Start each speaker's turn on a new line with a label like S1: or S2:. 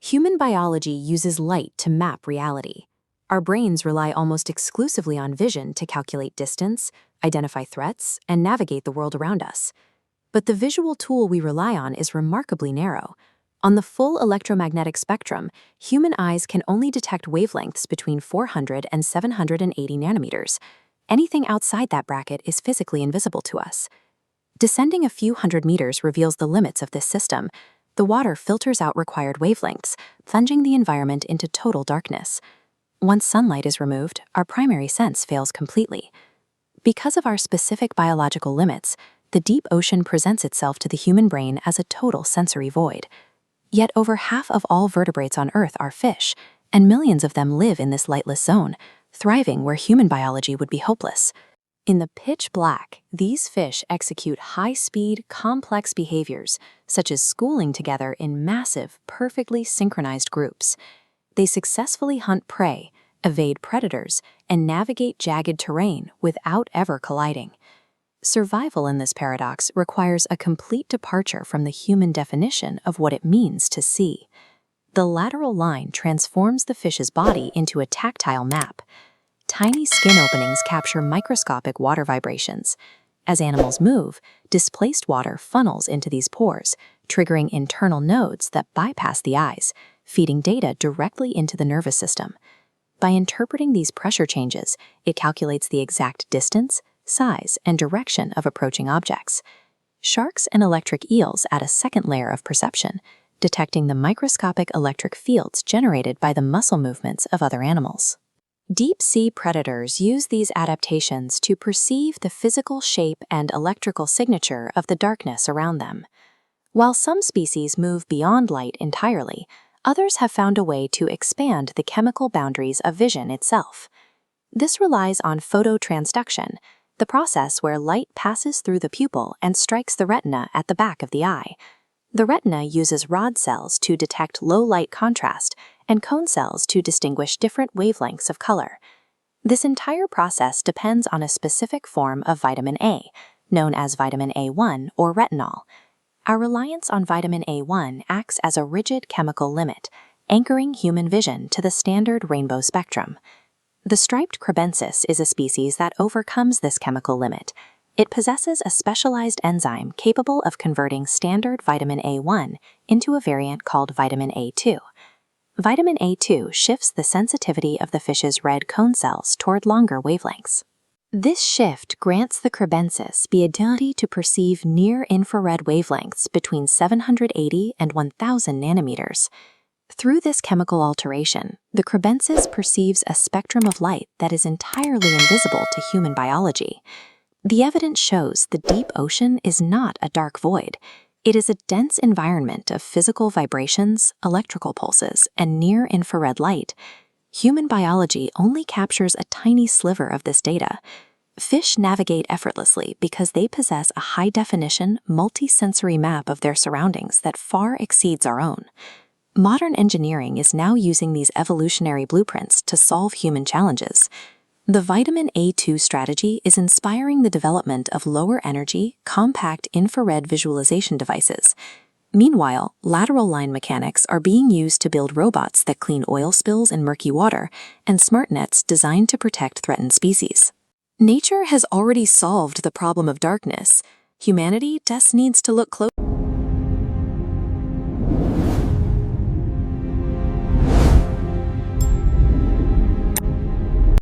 S1: Human biology uses light to map reality. Our brains rely almost exclusively on vision to calculate distance, identify threats, and navigate the world around us. But the visual tool we rely on is remarkably narrow. On the full electromagnetic spectrum, human eyes can only detect wavelengths between 400 and 780 nanometers. Anything outside that bracket is physically invisible to us. Descending a few hundred meters reveals the limits of this system. The water filters out required wavelengths, plunging the environment into total darkness. Once sunlight is removed, our primary sense fails completely. Because of our specific biological limits, the deep ocean presents itself to the human brain as a total sensory void. Yet over half of all vertebrates on Earth are fish, and millions of them live in this lightless zone, thriving where human biology would be hopeless. In the pitch black, these fish execute high-speed, complex behaviors, such as schooling together in massive, perfectly synchronized groups. They successfully hunt prey, evade predators, and navigate jagged terrain without ever colliding. Survival in this paradox requires a complete departure from the human definition of what it means to see. The lateral line transforms the fish's body into a tactile map. Tiny skin openings capture microscopic water vibrations. As animals move, displaced water funnels into these pores, triggering internal nodes that bypass the eyes, feeding data directly into the nervous system. By interpreting these pressure changes, it calculates the exact distance, size, and direction of approaching objects. Sharks and electric eels add a second layer of perception, detecting the microscopic electric fields generated by the muscle movements of other animals. Deep-sea predators use these adaptations to perceive the physical shape and electrical signature of the darkness around them. While some species move beyond light entirely, others have found a way to expand the chemical boundaries of vision itself. This relies on phototransduction, the process where light passes through the pupil and strikes the retina at the back of the eye. The retina uses rod cells to detect low light contrast and cone cells to distinguish different wavelengths of color. This entire process depends on a specific form of vitamin A, known as vitamin A1 or retinol. Our reliance on vitamin A1 acts as a rigid chemical limit, anchoring human vision to the standard rainbow spectrum. The striped crebensis is a species that overcomes this chemical limit. It possesses a specialized enzyme capable of converting standard vitamin A1 into a variant called vitamin A2. Vitamin A2 shifts the sensitivity of the fish's red cone cells toward longer wavelengths. This shift grants the crebensis the ability to perceive near-infrared wavelengths between 780 and 1000 nanometers. Through this chemical alteration, the crebensis perceives a spectrum of light that is entirely invisible to human biology. The evidence shows the deep ocean is not a dark void. It is a dense environment of physical vibrations, electrical pulses, and near-infrared light. Human biology only captures a tiny sliver of this data. Fish navigate effortlessly because they possess a high-definition, multi-sensory map of their surroundings that far exceeds our own. Modern engineering is now using these evolutionary blueprints to solve human challenges. The vitamin A2 strategy is inspiring the development of lower-energy, compact infrared visualization devices. Meanwhile, lateral line mechanics are being used to build robots that clean oil spills in murky water and smart nets designed to protect threatened species. Nature has already solved the problem of darkness. Humanity just needs to look close.